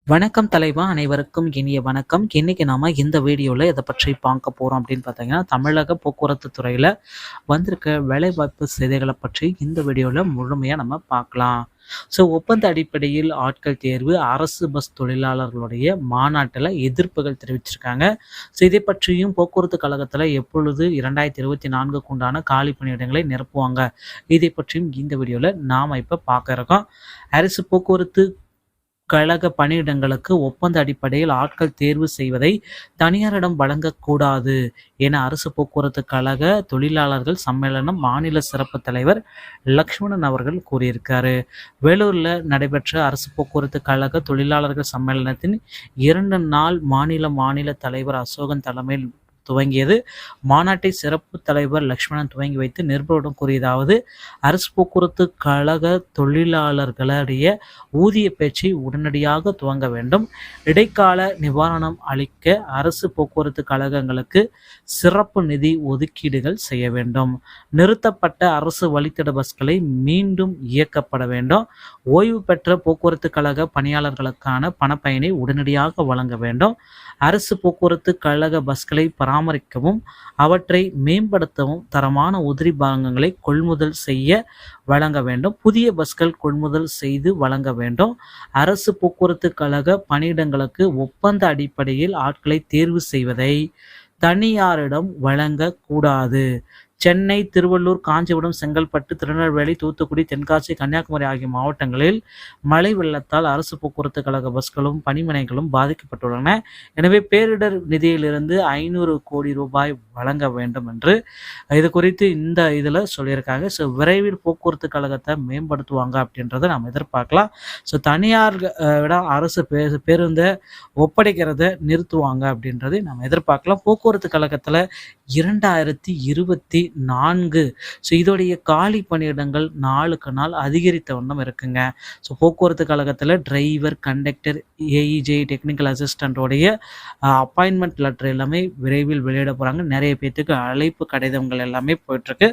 வணக்கம் தலைவா, அனைவருக்கும் இனிய வணக்கம். இன்னைக்கு நாம இந்த வீடியோல எதை பற்றி பார்க்க போறோம் அப்படின்னு பார்த்தீங்கன்னா, தமிழக போக்குவரத்து துறையில வந்திருக்க வேலைவாய்ப்பு செய்திகளை பற்றி இந்த வீடியோல முழுமையா நம்ம பார்க்கலாம். ஒப்பந்த அடிப்படையில் ஆட்கள் தேர்வு அரசு பஸ் தொழிலாளர்களுடைய மாநாட்டில் எதிர்ப்புகள் தெரிவிச்சிருக்காங்க. இதை பற்றியும் போக்குவரத்து கழகத்தில் எப்பொழுது 2024க்கு உண்டான காலி பணியிடங்களை நிரப்புவாங்க, இதை பற்றியும் இந்த வீடியோல நாம இப்ப பார்க்க இருக்கோம். அரசு போக்குவரத்து கழக பணியிடங்களுக்கு ஒப்பந்த அடிப்படையில் ஆட்கள் தேர்வு செய்வதை தனியாரிடம் வழங்கக்கூடாது என அரசு போக்குவரத்து கழக தொழிலாளர்கள் சம்மேளனம் மாநில சிறப்பு தலைவர் லக்ஷ்மணன் அவர்கள் கூறியிருக்காரு. வேலூர்ல நடைபெற்ற அரசு போக்குவரத்து கழக தொழிலாளர்கள் சம்மேளனத்தின் 2 நாள் மாநில தலைவர் அசோகன் தலைமையில் துவங்கியது. மாநாட்டை சிறப்பு தலைவர் லக்ஷ்மணன் துவங்கி வைத்து நிருபருடன் கூறியதாவது: அரசு போக்குவரத்து கழக தொழிலாளர்களுடைய ஊதிய பேச்சை உடனடியாக துவங்க வேண்டும். இடைக்கால நிவாரணம் அளிக்க அரசு போக்குவரத்து கழகங்களுக்கு சிறப்பு நிதி ஒதுக்கீடுகள் செய்ய வேண்டும். நிறுத்தப்பட்ட அரசு வழித்தட பஸ்களை மீண்டும் இயக்கப்பட வேண்டும். ஓய்வு பெற்ற போக்குவரத்து கழக பணியாளர்களுக்கான பணப்பயனை உடனடியாக வழங்க வேண்டும். அரசு போக்குவரத்து கழக பஸ்களை பராமரிக்கவும் அவற்றை மேம்படுத்தவும் தரமான உதிரி பாகங்களை கொள்முதல் செய்ய வழங்க வேண்டும். புதிய பஸ்கள் கொள்முதல் செய்து வழங்க வேண்டும். அரசு போக்குவரத்து கழக பணியிடங்களுக்கு ஒப்பந்த அடிப்படையில் ஆட்களை தேர்வு செய்வதை தனியாரிடம் வழங்க கூடாது. சென்னை, திருவள்ளூர், காஞ்சிபுரம், செங்கல்பட்டு, திருநெல்வேலி, தூத்துக்குடி, தென்காசி, கன்னியாகுமரி ஆகிய மாவட்டங்களில் மழை வெள்ளத்தால் அரசு போக்குவரத்து கழக பஸ்களும் பணிமனைகளும் பாதிக்கப்பட்டுள்ளன. எனவே பேரிடர் நிதியிலிருந்து 500 கோடி ரூபாய் வழங்க வேண்டும் என்று இது குறித்து இந்த இதில் சொல்லியிருக்காங்க. விரைவில் போக்குவரத்து கழகத்தை மேம்படுத்துவாங்க அப்படின்றத நம்ம எதிர்பார்க்கலாம். தனியார் அரசு பேருந்தை ஒப்படைக்கிறத நிறுத்துவாங்க அப்படின்றதை நம்ம எதிர்பார்க்கலாம். போக்குவரத்து கழகத்தில் 2024 இதோடைய காலி பணியிடங்கள் நாளுக்கு நாள் அதிகரித்த வண்ணம் இருக்குங்க. போக்குவரத்து கழகத்தில் டிரைவர், கண்டக்டர், ஏஇஜே, டெக்னிக்கல் அசிஸ்டன்டோடைய அப்பாயின்மெண்ட் லெட்டர் எல்லாமே விரைவில் வெளியிட போகிறாங்க. நிறைய பேர்த்துக்கு அழைப்பு கடிதங்கள் எல்லாமே போயிட்டுருக்கு.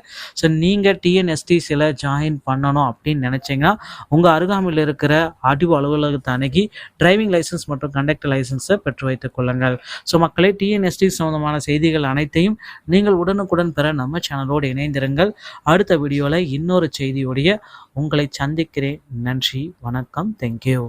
நீங்கள் டிஎன்எஸ்டிசியில் ஜாயின் பண்ணணும் அப்படின்னு நினச்சிங்கன்னா உங்கள் அருகாமையில் இருக்கிற ஆர்டிஓ அலுவலகத்தை அணுகி டிரைவிங் லைசன்ஸ் மற்றும் கண்டக்டர் லைசன்ஸை பெற்று வைத்துக் கொள்ளுங்கள். மக்களே, டிஎன்எஸ்டி சம்பந்தமான செய்திகள் அனைத்தையும் நீங்கள் உடனுக்குடன் பெற நம்ம சேனலோடு இணைந்திருங்கள். அடுத்த வீடியோவில் இன்னொரு செய்தியோடைய உங்களை சந்திக்கிறேன். நன்றி, வணக்கம், தேங்க்யூ.